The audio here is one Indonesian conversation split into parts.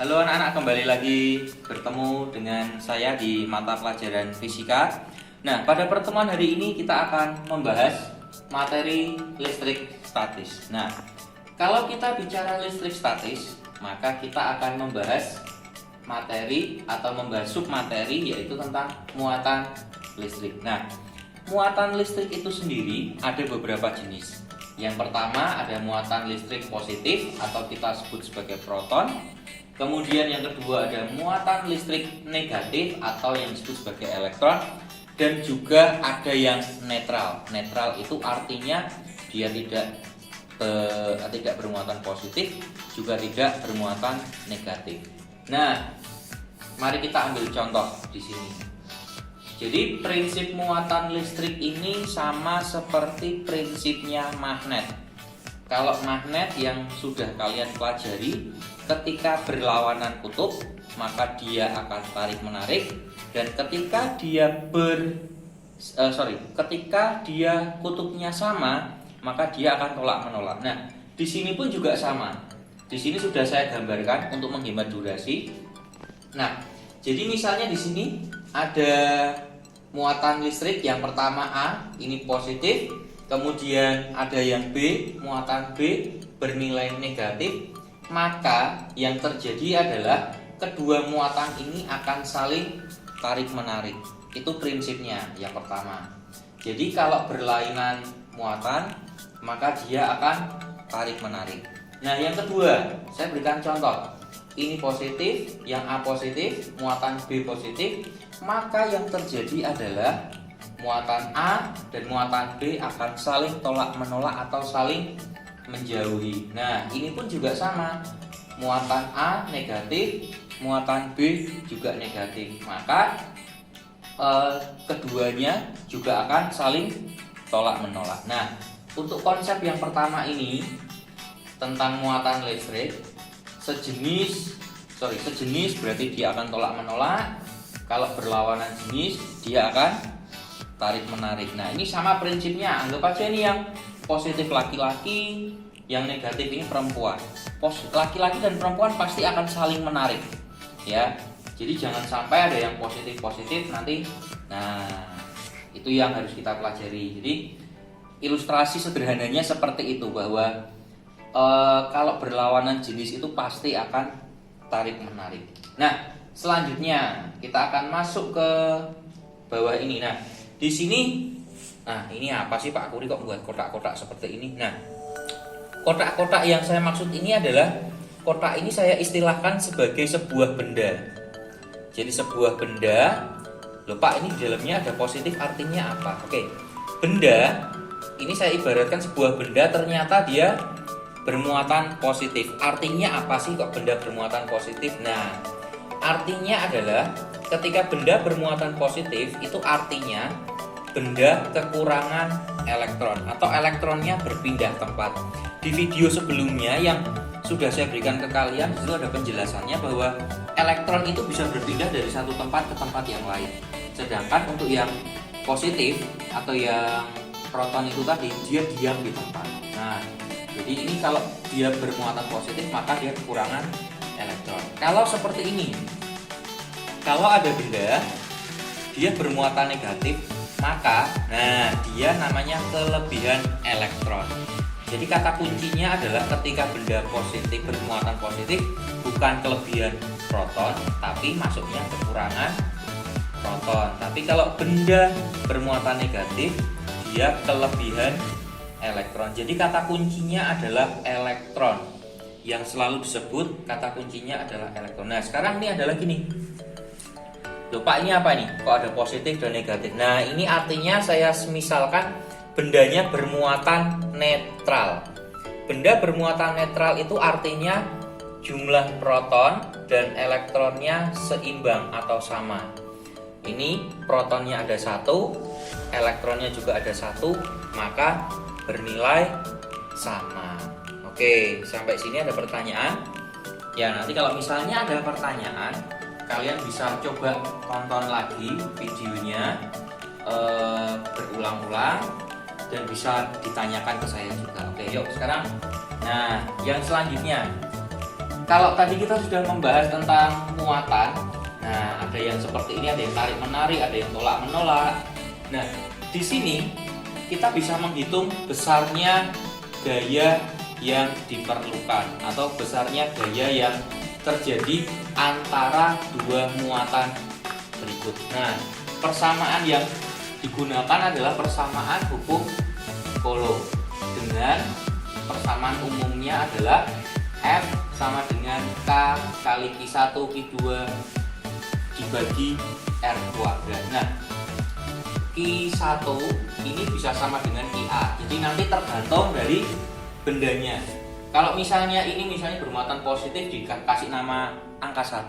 Halo anak-anak, kembali lagi bertemu dengan saya di mata pelajaran fisika. Nah, pada pertemuan hari ini kita akan membahas materi listrik statis. Nah, kalau kita bicara listrik statis, maka kita akan membahas materi atau membahas submateri, yaitu tentang muatan listrik. Nah, muatan listrik itu sendiri ada beberapa jenis. Yang pertama ada muatan listrik positif atau kita sebut sebagai proton. Kemudian yang kedua ada muatan listrik negatif atau yang disebut sebagai elektron. Dan juga ada yang netral. Netral itu artinya dia tidak bermuatan positif, juga tidak bermuatan negatif. Nah, mari kita ambil contoh di sini. Jadi prinsip muatan listrik ini sama seperti prinsipnya magnet. Kalau magnet yang sudah kalian pelajari, ketika berlawanan kutub maka dia akan tarik menarik, dan ketika dia kutubnya sama maka dia akan tolak menolak. Nah, di sini pun juga sama. Di sini sudah saya gambarkan untuk menghemat durasi. Nah, jadi misalnya di sini ada muatan listrik yang pertama A, ini positif. Kemudian ada yang B, muatan B bernilai negatif. Maka yang terjadi adalah kedua muatan ini akan saling tarik menarik. Itu prinsipnya yang pertama. Jadi kalau berlainan muatan maka dia akan tarik menarik. Nah, yang kedua saya berikan contoh. Ini positif, yang A positif, muatan B positif. Maka yang terjadi adalah muatan A dan muatan B akan saling tolak menolak atau saling menjauhi. Nah, ini pun juga sama. Muatan A negatif, muatan B juga negatif. Maka keduanya juga akan saling tolak menolak. Nah, untuk konsep yang pertama ini tentang muatan listrik, sejenis berarti dia akan tolak menolak. Kalau berlawanan jenis dia akan tarik menarik. Nah, ini sama prinsipnya. Anggap aja ini yang positif laki-laki, yang negatif ini perempuan. Laki-laki dan perempuan pasti akan saling menarik, ya. Jadi jangan sampai ada yang positif nanti. Nah, itu yang harus kita pelajari. Jadi ilustrasi sederhananya seperti itu, bahwa kalau berlawanan jenis itu pasti akan tarik menarik. Nah, selanjutnya kita akan masuk ke bawah ini. Nah, di sini, nah ini apa sih Pak Kuri kok buat kotak-kotak seperti ini? Nah, kotak-kotak yang saya maksud ini adalah kotak ini saya istilahkan sebagai sebuah benda. Jadi sebuah benda, loh Pak, ini di dalamnya ada positif, artinya apa? Oke, benda ini saya ibaratkan sebuah benda, ternyata dia bermuatan positif. Artinya apa sih kok benda bermuatan positif? Nah, artinya adalah ketika benda bermuatan positif itu artinya benda kekurangan elektron atau elektronnya berpindah tempat. Di video sebelumnya yang sudah saya berikan ke kalian, itu ada penjelasannya bahwa elektron itu bisa berpindah dari satu tempat ke tempat yang lain. Sedangkan untuk yang positif atau yang proton itu tadi, dia diam di tempat. Nah, jadi ini kalau dia bermuatan positif maka dia kekurangan elektron. Kalau seperti ini, kalau ada benda dia bermuatan negatif, maka dia namanya kelebihan elektron. Jadi kata kuncinya adalah ketika benda positif bermuatan positif bukan kelebihan proton, tapi masuknya kekurangan proton. Tapi kalau benda bermuatan negatif, dia kelebihan elektron. Jadi kata kuncinya adalah elektron. Yang selalu disebut kata kuncinya adalah elektron. Nah, sekarang ini adalah gini. Loh Pak, ini apa nih? Kok ada positif dan negatif? Nah, ini artinya saya misalkan bendanya bermuatan netral. Benda bermuatan netral itu artinya jumlah proton dan elektronnya seimbang atau sama. Ini protonnya ada satu, elektronnya juga ada satu, maka bernilai sama. Oke, sampai sini ada pertanyaan? Ya, nanti kalau misalnya ada pertanyaan, kalian bisa coba tonton lagi videonya berulang-ulang dan bisa ditanyakan ke saya juga. Oke, yuk sekarang. Nah, yang selanjutnya Kalau tadi kita sudah membahas tentang muatan, nah ada yang seperti ini, ada yang tarik menarik, ada yang tolak menolak. Nah, di sini kita bisa menghitung besarnya gaya yang diperlukan atau besarnya gaya yang terjadi antara dua muatan berikut. Nah, persamaan yang digunakan adalah persamaan hukum Coulomb dengan persamaan umumnya adalah F sama dengan K kali Q1 Q2 dibagi R kuadrat. Nah, Q1 ini bisa sama dengan QA. Jadi nanti tergantung dari bendanya. Kalau misalnya ini bermuatan positif dikasih nama angka 1,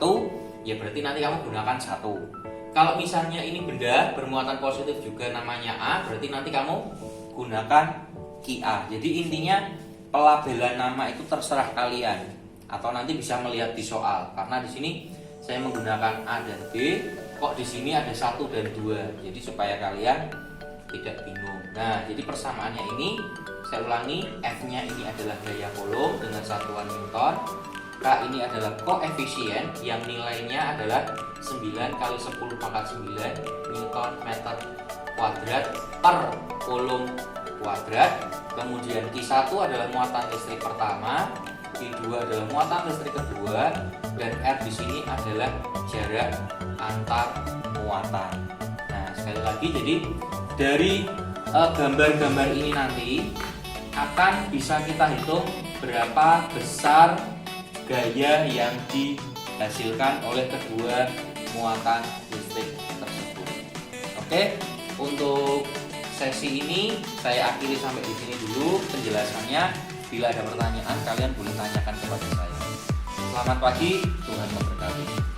ya berarti nanti kamu gunakan 1. Kalau misalnya ini benda bermuatan positif juga namanya A, berarti nanti kamu gunakan QA. Jadi intinya pelabelan nama itu terserah kalian atau nanti bisa melihat di soal. Karena di sini saya menggunakan A dan B, kok di sini ada 1 dan 2. Jadi supaya kalian tidak bingung. Nah, jadi persamaannya ini saya ulangi, F-nya ini adalah gaya Coulomb dengan satuan Newton. K ini adalah koefisien yang nilainya adalah 9 kali 10 pangkat 9 Newton meter kuadrat per Coulomb kuadrat. Kemudian Q1 adalah muatan listrik pertama, Q2 adalah muatan listrik kedua, dan R di sini adalah jarak antar muatan. Nah, sekali lagi, jadi dari gambar-gambar ini nanti akan bisa kita hitung berapa besar gaya yang dihasilkan oleh kedua muatan listrik tersebut. Oke, untuk sesi ini saya akhiri sampai di sini dulu penjelasannya. Bila ada pertanyaan, kalian boleh tanyakan kepada saya. Selamat pagi, Tuhan memberkati.